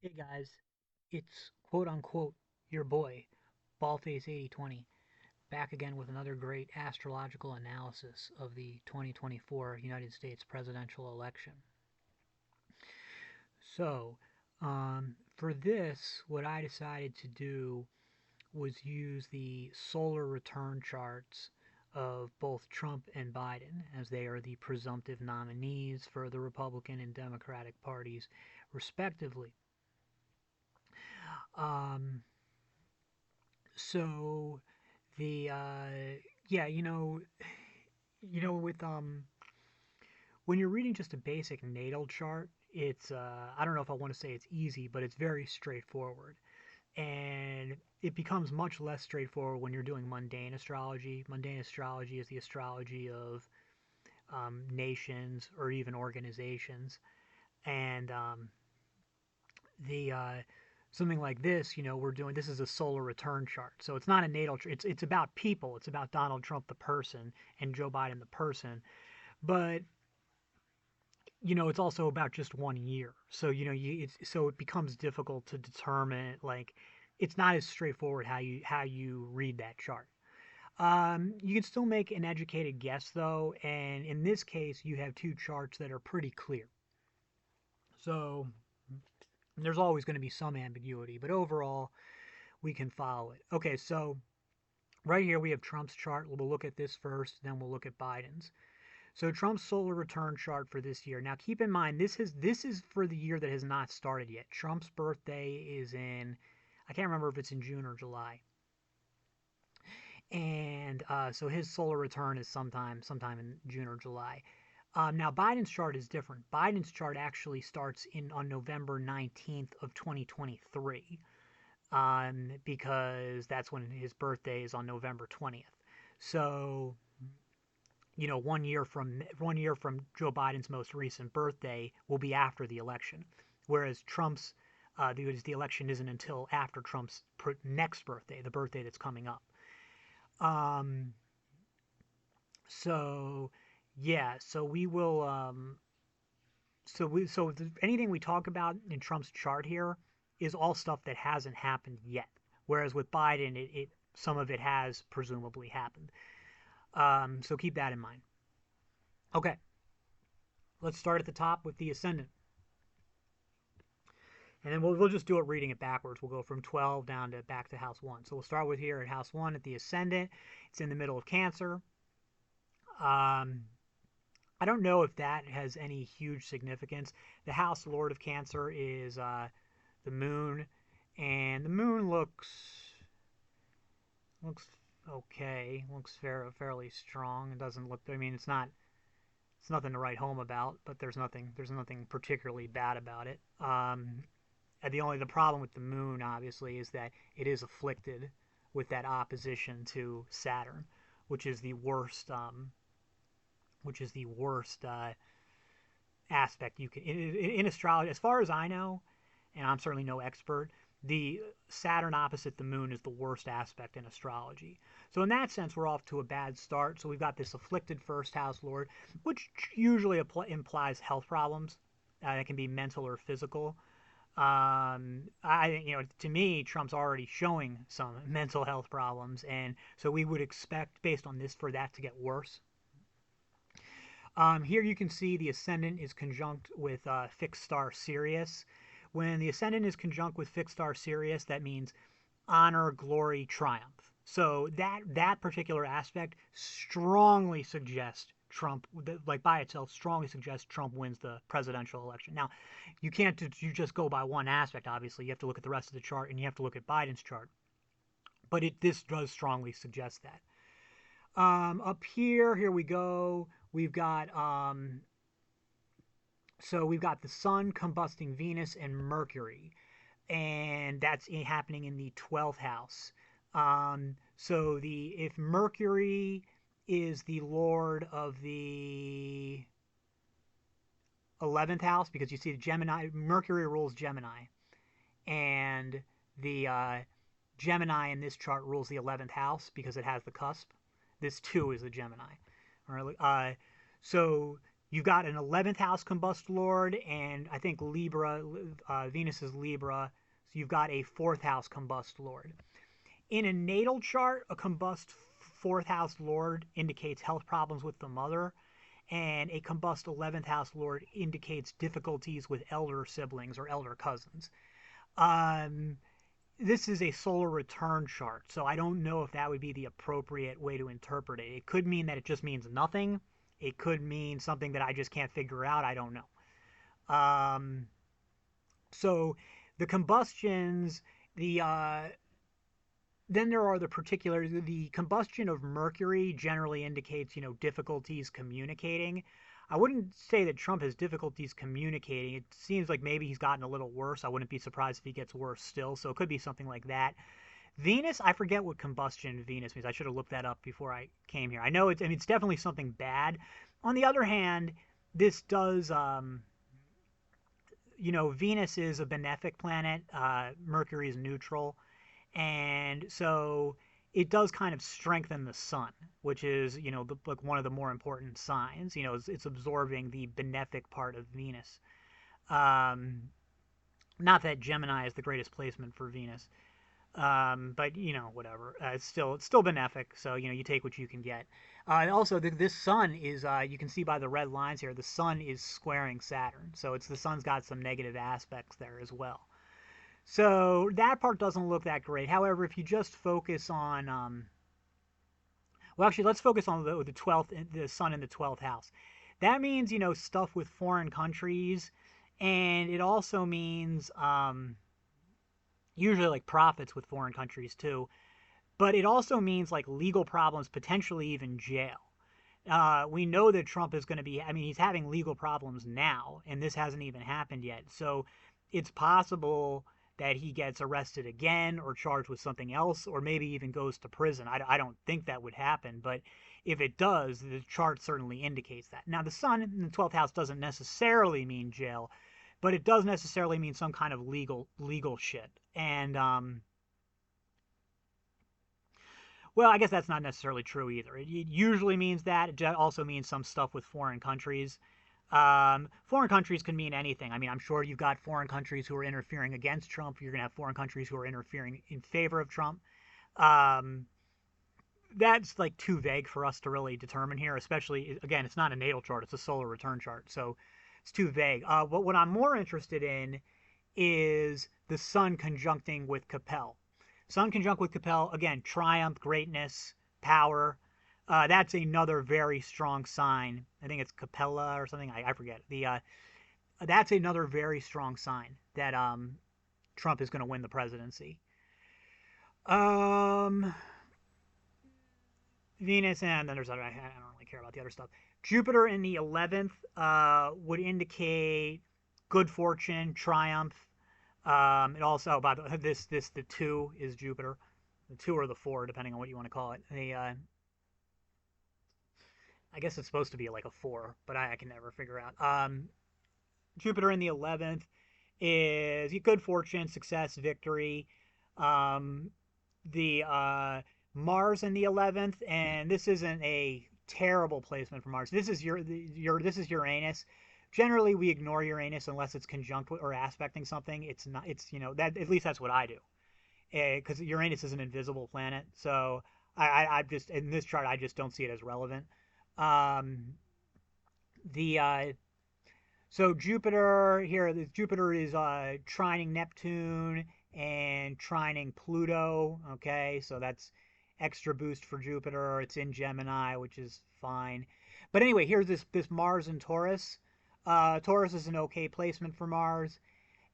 Hey guys, it's quote unquote your boy, Ballface 8020, back again with another great astrological analysis of the 2024 United States presidential election. So, for this, what I decided to do was use the solar return charts of both Trump and Biden, as they are the presumptive nominees for the Republican and Democratic parties, respectively. Um, so the yeah, with when you're reading just a basic natal chart, it's I don't know if I want to say it's easy, but it's very straightforward. And it becomes much less straightforward when you're doing mundane astrology. Mundane astrology is the astrology of nations or even organizations, and the something like this, we're doing this is a solar return chart. So it's not a natal chart. It's about people. It's about Donald Trump the person and Joe Biden the person. But it's also about just 1 year. So it becomes difficult to determine, like, it's not as straightforward how you read that chart. You can still make an educated guess though, and in this case, you have two charts that are pretty clear. So there's always going to be some ambiguity, but overall, we can follow it. Okay, so right here we have Trump's chart. We'll look at this first, then we'll look at Biden's. So Trump's solar return chart for this year. Now keep in mind this is for the year that has not started yet. Trump's birthday is in, I can't remember if it's in June or July, and so his solar return is sometime in June or July. Now Biden's chart is different. Biden's chart actually starts on November 19th of 2023, because that's when his birthday is on November 20th. So 1 year from Joe Biden's most recent birthday will be after the election, whereas Trump's the election isn't until after Trump's next birthday, the birthday that's coming up. Um, so yeah, so we will anything we talk about in Trump's chart here is all stuff that hasn't happened yet, whereas with Biden, it some of it has presumably happened. So keep that in mind. Okay, let's start at the top with the ascendant. And then we'll just do it reading it backwards. We'll go from 12 down to back to house 1. So we'll start with here at house 1 at the ascendant. It's in the middle of Cancer. Um, I don't know if that has any huge significance. The house lord of Cancer is the moon, and the moon looks okay. Looks fairly strong. It doesn't look. I mean, it's nothing to write home about, but there's nothing particularly bad about it. The problem with the moon, obviously, is that it is afflicted with that opposition to Saturn, which is the worst. Aspect you can in astrology, as far as I know, and I'm certainly no expert. The Saturn opposite the moon is the worst aspect in astrology. So in that sense, we're off to a bad start. So we've got this afflicted first house lord, which usually implies health problems. That can be mental or physical. To me, Trump's already showing some mental health problems, and so we would expect, based on this, for that to get worse. Here you can see the ascendant is conjunct with fixed star Sirius. When the ascendant is conjunct with fixed star Sirius, that means honor, glory, triumph. So that particular aspect strongly suggests Trump, like by itself, strongly suggests Trump wins the presidential election. Now, you just go by one aspect. Obviously, you have to look at the rest of the chart, and you have to look at Biden's chart. But this does strongly suggest that. Up here we go. We've got we've got the Sun combusting Venus and Mercury, and that's happening in the 12th house. So the if Mercury is the lord of the 11th house, because you see the Gemini, Mercury rules Gemini, and the Gemini in this chart rules the 11th house because it has the cusp. This too is the Gemini. All right, so You've got an 11th house combust lord, and I think Libra, Venus is Libra, so you've got a 4th house combust lord. In a natal chart, a combust 4th house lord indicates health problems with the mother, and a combust 11th house lord indicates difficulties with elder siblings or elder cousins. Um, this is a solar return chart, so I don't know if that would be the appropriate way to interpret it. It could mean that it just means nothing. It could mean something that I just can't figure out. I don't know. So the combustions, the then there are the particulars. The combustion of Mercury generally indicates, difficulties communicating. I wouldn't say that Trump has difficulties communicating. It seems like maybe he's gotten a little worse. I wouldn't be surprised if he gets worse still. So it could be something like that. Venus, I forget what combustion Venus means. I should have looked that up before I came here. I know it's definitely something bad. On the other hand, this does, Venus is a benefic planet. Mercury is neutral. And so it does kind of strengthen the sun, which is, like one of the more important signs. It's absorbing the benefic part of Venus. Um, Not that Gemini is the greatest placement for Venus, but whatever. It's still benefic, so you take what you can get. Also, this sun is you can see by the red lines here. The sun is squaring Saturn, so the sun's got some negative aspects there as well. So that part doesn't look that great. However, if you just focus on, well, actually, let's focus on the 12th, the sun in the 12th house. That means stuff with foreign countries, and it also means usually like profits with foreign countries too. But it also means like legal problems, potentially even jail. We know that Trump is going to be, he's having legal problems now, and this hasn't even happened yet. So it's possible that he gets arrested again or charged with something else, or maybe even goes to prison. I don't think that would happen, but if it does, the chart certainly indicates that. Now, the sun in the 12th house doesn't necessarily mean jail, but it does necessarily mean some kind of legal shit. And well, I guess that's not necessarily true either. It usually means that. It also means some stuff with foreign countries. Foreign countries can mean anything. I'm sure you've got foreign countries who are interfering against Trump. You're going to have foreign countries who are interfering in favor of Trump. That's like too vague for us to really determine here, especially, again, it's not a natal chart. It's a solar return chart. So it's too vague. What I'm more interested in is the sun conjuncting with Capel. Sun conjunct with Capel, again, triumph, greatness, power. That's another very strong sign. I think it's Capella or something. I forget. That's another very strong sign that Trump is going to win the presidency. Venus, and then there's other. I don't really care about the other stuff. Jupiter in the 11th would indicate good fortune, triumph. It also, by the 2 is Jupiter, the 2 or the 4, depending on what you want to call it. I guess it's supposed to be like a 4, but I can never figure out. Jupiter in the 11th is good fortune, success, victory. The Mars in the 11th, and this isn't a terrible placement for Mars. This is this is Uranus. Generally, we ignore Uranus unless it's conjunct or aspecting something. It's not. It's that at least that's what I do, because Uranus is an invisible planet. So I just in this chart I just don't see it as relevant. So Jupiter here. Jupiter is trining Neptune and trining Pluto. Okay, so that's extra boost for Jupiter. It's in Gemini, which is fine. But anyway, here's this Mars in Taurus. Taurus is an okay placement for Mars,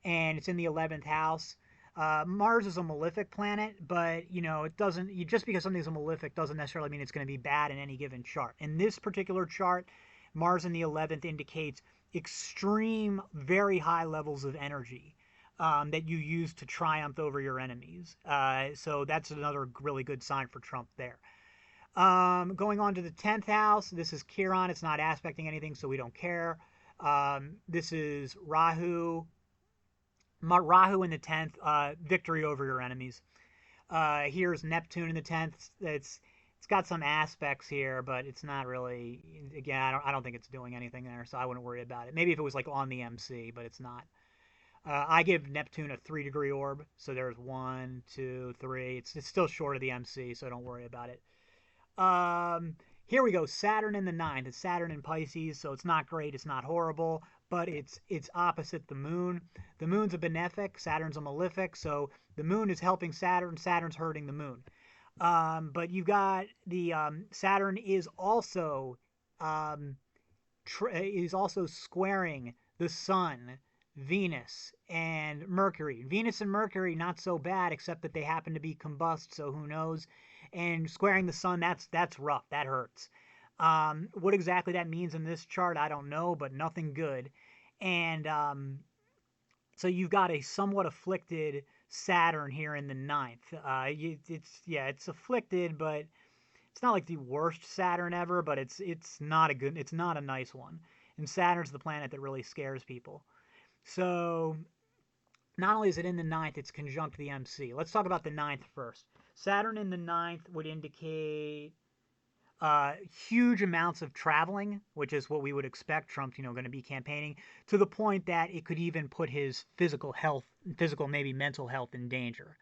and it's in the 11th house. Mars is a malefic planet, but it doesn't. Just because something's a malefic doesn't necessarily mean it's going to be bad in any given chart. In this particular chart, Mars in the 11th indicates extreme, very high levels of energy that you use to triumph over your enemies. So that's another really good sign for Trump there. Going on to the 10th house, this is Chiron. It's not aspecting anything, so we don't care. This is Rahu. Rahu in the 10th, victory over your enemies. Here's Neptune in the 10th. it's got some aspects here, but it's not really. Again, I don't think it's doing anything there, so I wouldn't worry about it. Maybe if it was like on the MC, but it's not. I give Neptune a 3-degree orb, so there's 1, 2, 3. It's still short of the MC, so don't worry about it. Here we go. Saturn in the ninth. It's Saturn in Pisces, so it's not great. It's not horrible, but it's opposite the moon. The moon's a benefic. Saturn's a malefic. So the moon is helping Saturn. Saturn's hurting the moon. But you've got the Saturn um, is also squaring the Sun, Venus, and Mercury. Venus and Mercury not so bad, except that they happen to be combust. So who knows? And squaring the Sun, that's rough. That hurts. What exactly that means in this chart, I don't know, but nothing good. And so you've got a somewhat afflicted Saturn here in the ninth. It's afflicted, but it's not like the worst Saturn ever. But it's not a nice one. And Saturn's the planet that really scares people. So not only is it in the ninth, it's conjunct the MC. Let's talk about the ninth first. Saturn in the ninth would indicate huge amounts of traveling, which is what we would expect. Trump, going to be campaigning to the point that it could even put his physical maybe mental health in danger.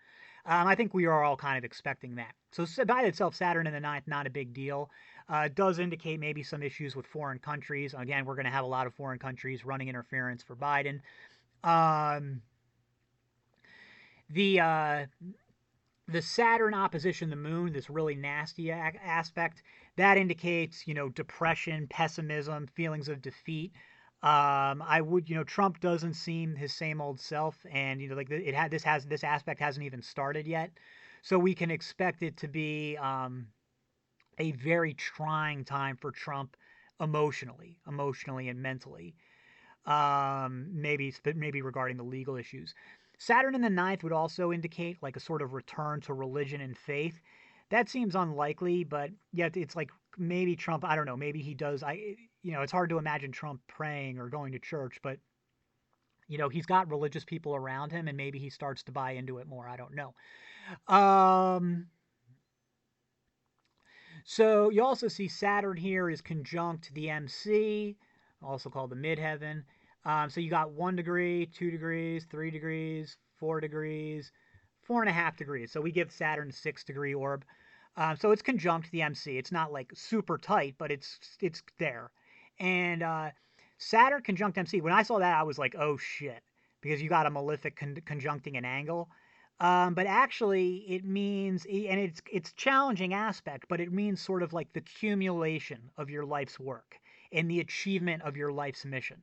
I think we are all kind of expecting that. So by itself, Saturn in the ninth, not a big deal. It does indicate maybe some issues with foreign countries. Again, we're going to have a lot of foreign countries running interference for Biden. The Saturn opposition the moon, this really nasty aspect, that indicates, depression, pessimism, feelings of defeat. Trump doesn't seem his same old self, and this aspect hasn't even started yet, so we can expect it to be a very trying time for Trump emotionally and mentally. Maybe regarding the legal issues. Saturn in the ninth would also indicate like a sort of return to religion and faith. That seems unlikely, but yet it's like maybe Trump, I don't know, maybe he does. It's hard to imagine Trump praying or going to church, but he's got religious people around him and maybe he starts to buy into it more. I don't know. So you also see Saturn here is conjunct the MC, also called the midheaven. So you got 1 degree, 2 degrees, 3 degrees, 4 degrees, 4.5 degrees. So we give Saturn a 6-degree orb. So it's conjunct the MC. It's not like super tight, but it's there. And Saturn conjunct MC. When I saw that, I was like, oh shit, because you got a malefic conjuncting an angle. But actually, it means, and it's challenging aspect, but it means sort of like the accumulation of your life's work and the achievement of your life's mission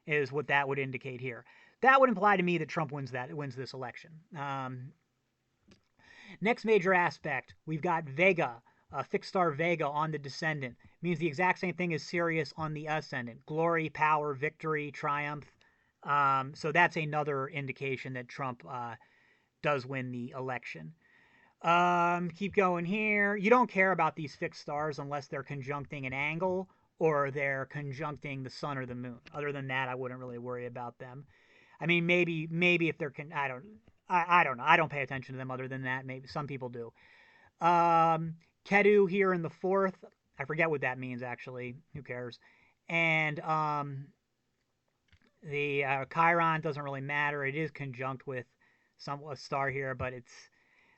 is what that would indicate here. That would imply to me that Trump wins this election. Next major aspect, we've got Vega, fixed star Vega on the descendant. It means the exact same thing as Sirius on the ascendant. Glory, power, victory, triumph. So that's another indication that Trump does win the election. Keep going here. You don't care about these fixed stars unless they're conjuncting an angle or they're conjuncting the sun or the moon. Other than that, I wouldn't really worry about them. I mean, maybe if they're I don't know. I don't pay attention to them. Other than that, maybe some people do. Ketu here in the fourth. I forget what that means actually. Who cares? And the Chiron doesn't really matter. It is conjunct with a star here, but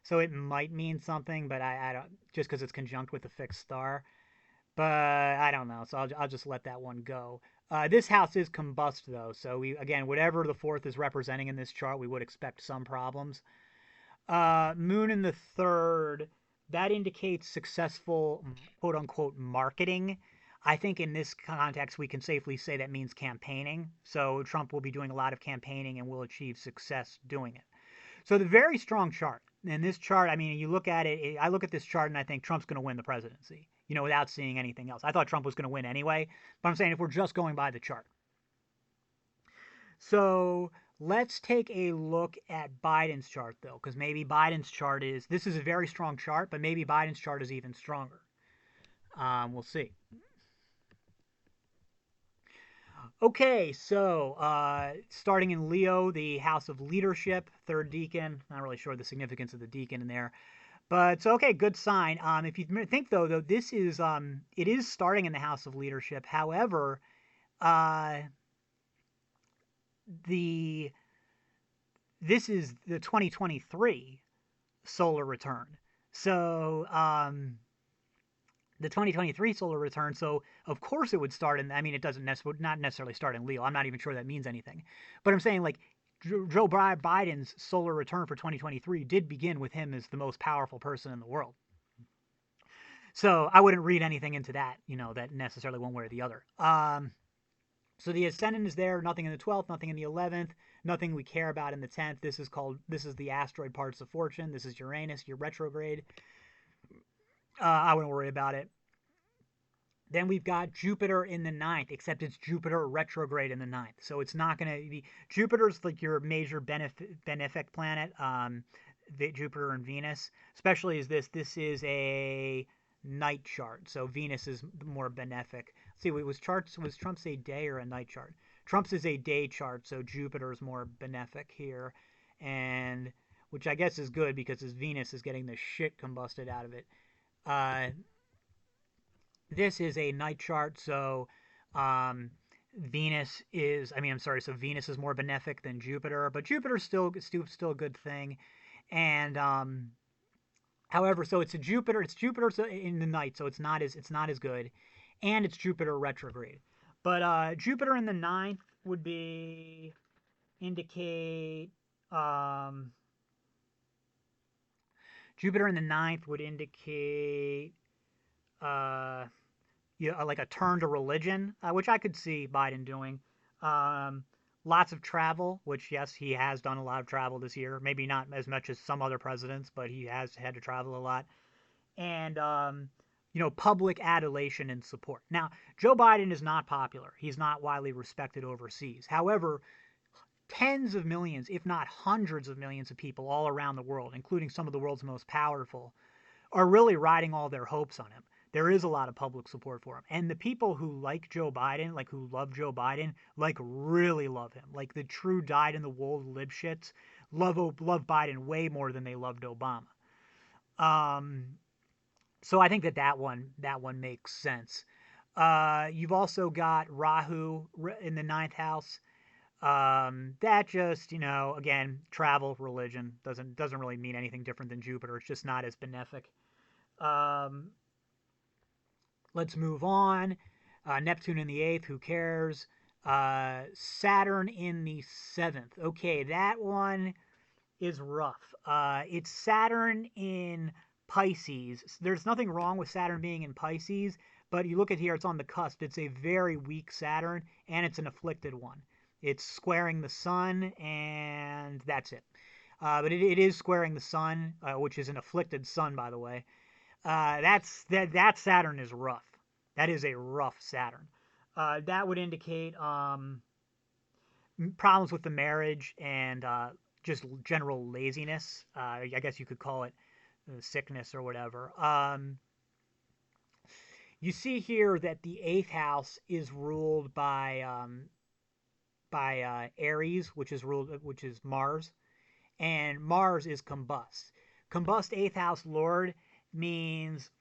so it might mean something. But I don't, just because it's conjunct with a fixed star. But I don't know, so I'll just let that one go. This house is combust, though, so whatever the fourth is representing in this chart, we would expect some problems. Moon in the third, that indicates successful, quote-unquote, marketing. I think in this context, we can safely say that means campaigning. So Trump will be doing a lot of campaigning and will achieve success doing it. So the very strong chart. In this chart, I mean, you look at it, I look at this chart and I think Trump's going to win the presidency, without seeing anything else. I thought Trump was going to win anyway, but I'm saying if we're just going by the chart. So let's take a look at Biden's chart, though, because maybe Biden's chart this is a very strong chart, but maybe Biden's chart is even stronger. We'll see. Okay, so starting in Leo, the house of leadership, third deacon. Not really sure the significance of the deacon in there. But so okay, good sign. If you think though, this is it is starting in the house of leadership. However, uh, the this is the 2023 solar return. So the 2023 solar return. So of course it would start in. I mean, it doesn't not necessarily start in Leo. I'm not even sure that means anything. But I'm saying like Joe Biden's solar return for 2023 did begin with him as the most powerful person in the world. So I wouldn't read anything into that, that necessarily one way or the other. So the ascendant is there, nothing in the 12th, nothing in the 11th, nothing we care about in the 10th. This is the asteroid parts of fortune. This is Uranus, your retrograde. I wouldn't worry about it. Then we've got Jupiter in the ninth, except it's Jupiter retrograde in the ninth. So it's not going to be, Jupiter's like your major benefic planet, Jupiter and Venus, especially as this is a night chart. So Venus is more benefic. Let's see, was Trump's a day or a night chart? Trump's is a day chart, so Jupiter is more benefic here, and which I guess is good because his Venus is getting the shit combusted out of it. This is a night chart, so Venus is, I mean, I'm sorry, so Venus is more benefic than Jupiter, but Jupiter's still a good thing. And however, so it's Jupiter in the night, so it's not as good, and it's Jupiter retrograde. But Jupiter in the ninth would be indicate Jupiter in the ninth would indicate uh, like a turn to religion, which I could see Biden doing. Lots of travel, which yes, he has done a lot of travel this year. Maybe not as much as some other presidents, but he has had to travel a lot. And public adulation and support. Now, Joe Biden is not popular. He's not widely respected overseas. However, tens of millions, if not hundreds of millions of people all around the world, including some of the world's most powerful, are really riding all their hopes on him. There is a lot of public support for him. And the people who like Joe Biden, like who love Joe Biden, like really love him. Like the true dyed in the wool libshits love Biden way more than they loved Obama. So I think that one makes sense. You've also got Rahu in the ninth house. That just, again, travel, religion doesn't really mean anything different than Jupiter. It's just not as benefic. Let's move on. Neptune in the eighth, who cares? Saturn in the seventh. Okay, that one is rough. It's Saturn in Pisces. There's nothing wrong with Saturn being in Pisces, but you look at here, it's on the cusp. It's a very weak Saturn, and it's an afflicted one. It's squaring the sun, and that's it. But it is squaring the sun, which is an afflicted sun, by the way. That Saturn is rough. That is a rough Saturn. That would indicate problems with the marriage and just general laziness. I guess you could call it sickness or whatever. You see here that the eighth house is ruled by Aries, which is Mars, and Mars is combust. Combust eighth house lord means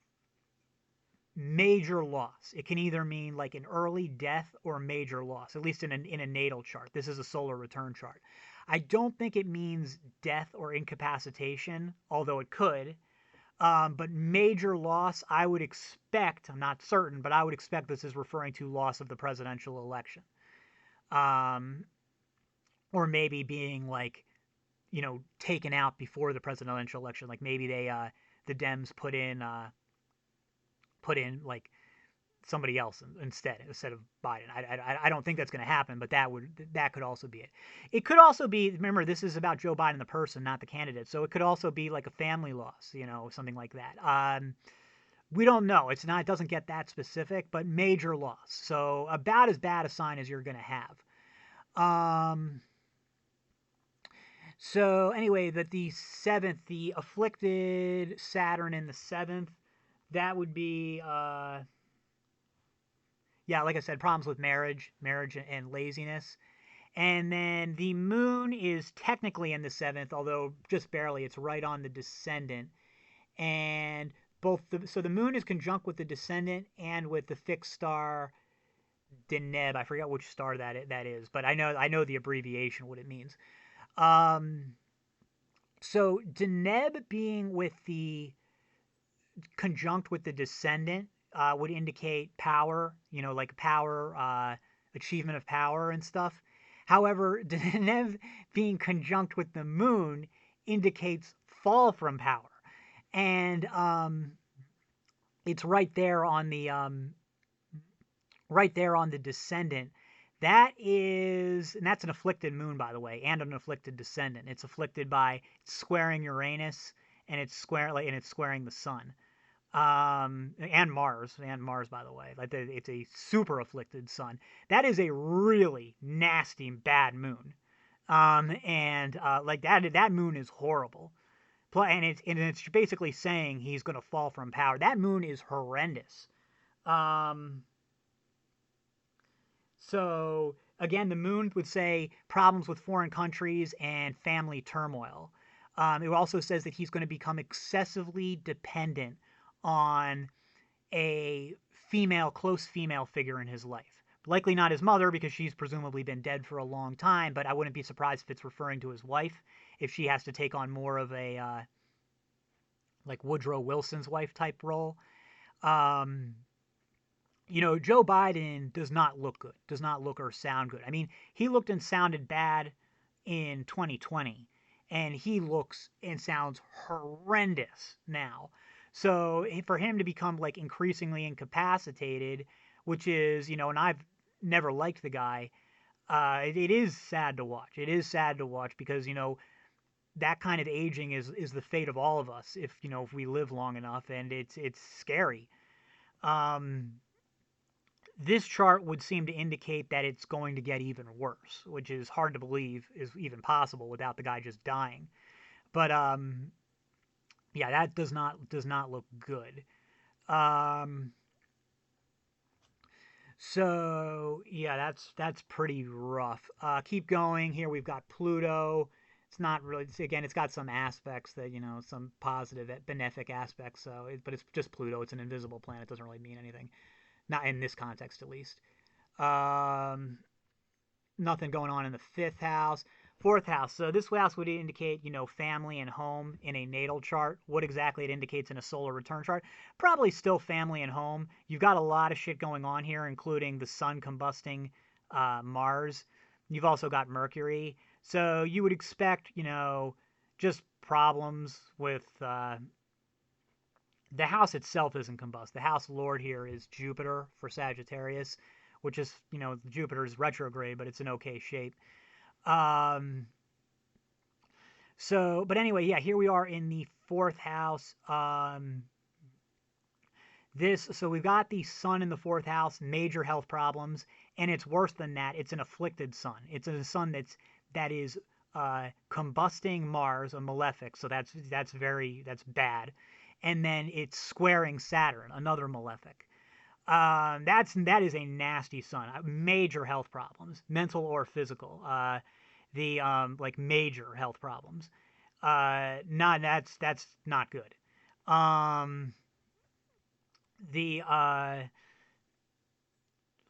major loss. It can either mean like an early death or major loss, at least in a natal chart. This is a solar return chart. I don't think it means death or incapacitation, although it could. But major loss, I would expect, I'm not certain, but I would expect this is referring to loss of the presidential election. Or maybe being like, taken out before the presidential election. Like maybe the Dems put in like somebody else instead of Biden. I don't think that's going to happen, but that could also be it. It could also be, remember, this is about Joe Biden the person, not the candidate. So it could also be like a family loss, something like that. We don't know. It doesn't get that specific, but major loss. So about as bad a sign as you're going to have. So anyway, the seventh, the afflicted Saturn in the seventh, that would be like I said, problems with marriage and laziness. And then the moon is technically in the seventh, although just barely. It's right on the descendant. and so the moon is conjunct with the descendant and with the fixed star Deneb. I forget which star that is, but I know the abbreviation, what it means. Um, so Deneb being with the conjunct with the descendant would indicate power, like power, achievement of power and stuff. However, Deneb being conjunct with the moon indicates fall from power, and it's right there on the descendant. And that's an afflicted moon, by the way, and an afflicted descendant. It's afflicted by squaring Uranus, and it's squaring the sun, and Mars, by the way. It's a super afflicted sun. That is a really nasty, bad moon. And like that moon is horrible. And it's basically saying he's going to fall from power. That moon is horrendous. Um, So again, the moon would say problems with foreign countries and family turmoil. It also says that he's going to become excessively dependent on a close female figure in his life. Likely not his mother because she's presumably been dead for a long time, but I wouldn't be surprised if it's referring to his wife, if she has to take on more of a like Woodrow Wilson's wife type role. Um, Joe Biden does not look good, does not look or sound good. I mean, he looked and sounded bad in 2020, and he looks and sounds horrendous now. So for him to become like increasingly incapacitated, which is, and I've never liked the guy, it is sad to watch. It is sad to watch because, that kind of aging is the fate of all of us if we live long enough, and it's scary. Um, this chart would seem to indicate that it's going to get even worse, which is hard to believe is even possible without the guy just dying. But yeah, that does not look good. Um, so yeah, that's pretty rough. Keep going here. We've got Pluto. It's not really. Again, it's got some aspects that some positive, benefic aspects. But it's just Pluto. It's an invisible planet. It doesn't really mean anything. Not in this context, at least. Um, Nothing going on in the fifth house. Fourth house. So this house would indicate, family and home in a natal chart. What exactly it indicates in a solar return chart? Probably still family and home. You've got a lot of shit going on here, including the sun combusting Mars. You've also got Mercury. So you would expect, just problems with the house itself isn't combust. The house lord here is Jupiter for Sagittarius, which is, Jupiter's retrograde, but it's in okay shape. Um, but anyway, yeah, here we are in the fourth house. So we've got the sun in the fourth house, major health problems, and it's worse than that. It's an afflicted sun. It's a sun that is combusting Mars, a malefic. So that's bad, and then it's squaring Saturn, another malefic. That is a nasty sun. Major health problems, mental or physical. The like major health problems. Not that's not good. Um, the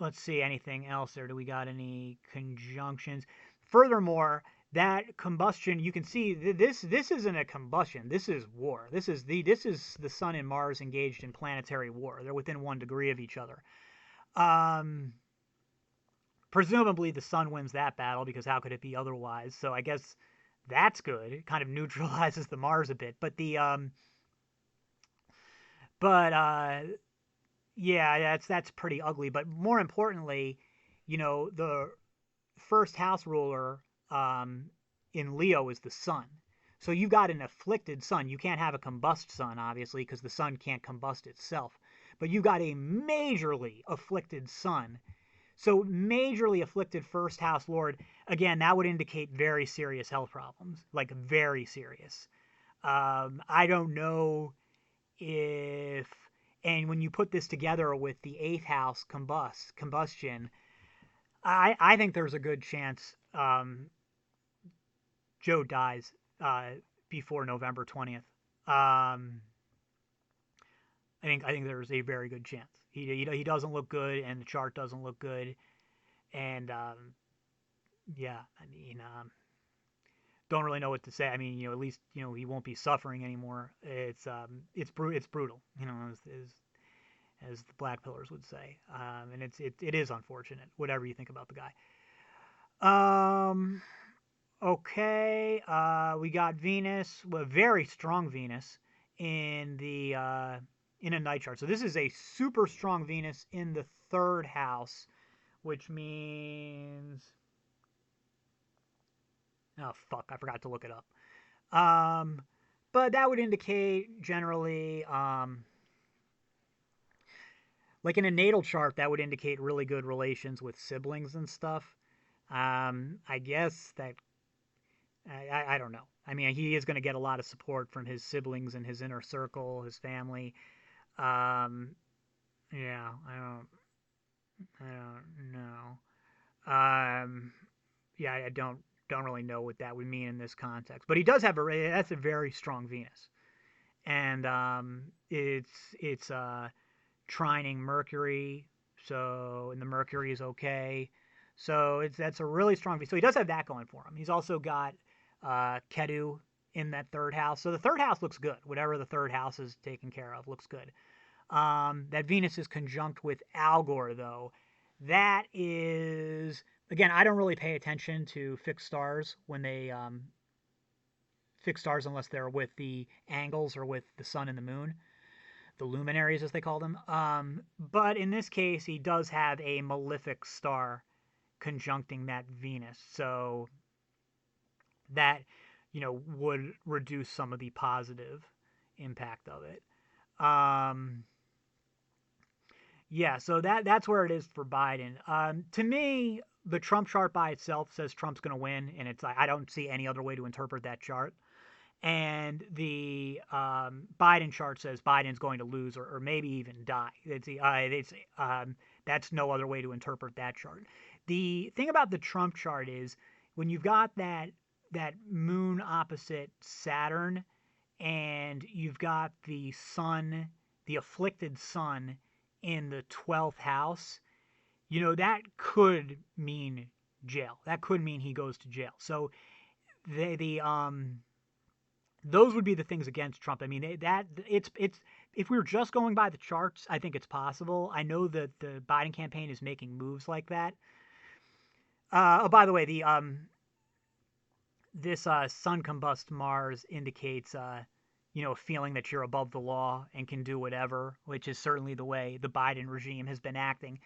Let's see anything else there. Do we got any conjunctions? Furthermore, that combustion, you can see this isn't a combustion. This is war. This is the sun and Mars engaged in planetary war. They're within 1 degree of each other. Um, Presumably the sun wins that battle because how could it be otherwise? So I guess that's good. It kind of neutralizes the Mars a bit. But yeah, that's pretty ugly. But more importantly, the first house ruler in Leo is the sun. So you've got an afflicted sun. You can't have a combust sun, obviously, because the sun can't combust itself. But you've got a majorly afflicted sun. So majorly afflicted first house lord, again, that would indicate very serious health problems, like very serious. I don't know if, and when you put this together with the eighth house combustion, I think there's a good chance Joe dies before November 20th. Um, I think there's a very good chance. He doesn't look good, and the chart doesn't look good, and yeah, I mean, don't really know what to say. I mean, at least he won't be suffering anymore. It's brutal, as the Black Pillars would say, and it is unfortunate. Whatever you think about the guy. Um, okay, we got Venus, a very strong Venus in the in a night chart. So this is a super strong Venus in the third house, which means oh fuck, I forgot to look it up. Um, but that would indicate generally, like in a natal chart, that would indicate really good relations with siblings and stuff. I guess that I don't know. I mean, he is going to get a lot of support from his siblings and his inner circle, his family. Um, yeah, I don't know. Yeah, I don't really know what that would mean in this context. But he does have that's a very strong Venus, and it's trining Mercury, so and the Mercury is okay. So that's a really strong. So he does have that going for him. He's also got Ketu in that third house. So the third house looks good. Whatever the third house is taken care of looks good. That Venus is conjunct with Algor, though. That is, again, I don't really pay attention to fixed stars when they fixed stars unless they're with the angles or with the sun and the moon, the luminaries as they call them. But in this case, he does have a malefic star conjuncting that Venus, so that would reduce some of the positive impact of it. Um, Yeah, so that's where it is for Biden. To me, the Trump chart by itself says Trump's going to win, and it's I don't see any other way to interpret that chart. And the Biden chart says Biden's going to lose or maybe even die. That's no other way to interpret that chart. The thing about the Trump chart is when you've got that moon opposite Saturn, and you've got the sun, the afflicted sun in the 12th house, that could mean jail. That could mean he goes to jail. So the those would be the things against Trump. I mean, that it's if we were just going by the charts, I think it's possible. I know that the Biden campaign is making moves like that. Oh, by the way, the this sun combust Mars indicates a feeling that you're above the law and can do whatever, which is certainly the way the Biden regime has been acting.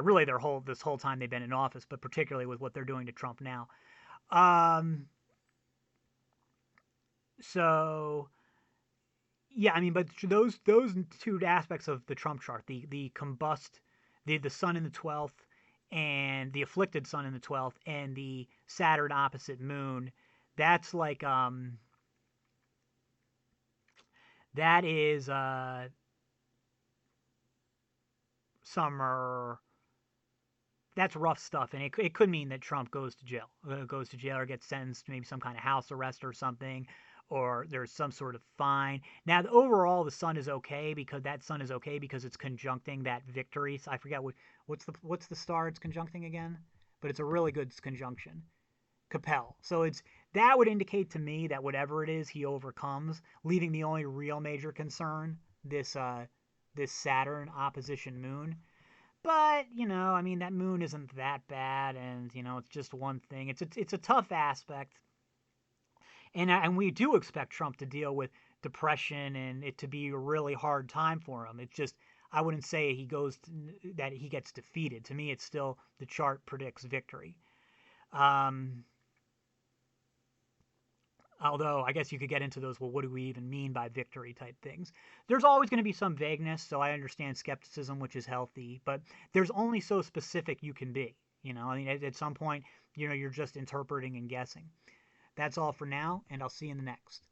Really, this whole time they've been in office, but particularly with what they're doing to Trump now. So yeah, I mean, but those two aspects of the Trump chart, the combust, the sun in the 12th, and the afflicted sun in the 12th, and the Saturn opposite moon, that's like that is summer. That's rough stuff, and it could mean that Trump goes to jail, or gets sentenced to maybe some kind of house arrest or something, or there's some sort of fine. Now, overall, the sun is okay because it's conjuncting that victory. So I forget what's the star it's conjuncting again, but it's a really good conjunction. Capel. So that would indicate to me that whatever it is, he overcomes, leaving the only real major concern this Saturn opposition moon. But I mean, that moon isn't that bad, and it's just one thing. It's a tough aspect, and we do expect Trump to deal with depression and it to be a really hard time for him. It's just I wouldn't say that he gets defeated. To me, it's still the chart predicts victory. Um, Although I guess you could get into those, well, what do we even mean by victory type things? There's always going to be some vagueness, so I understand skepticism, which is healthy, but there's only so specific you can be. I mean, at some point, you're just interpreting and guessing. That's all for now, and I'll see you in the next.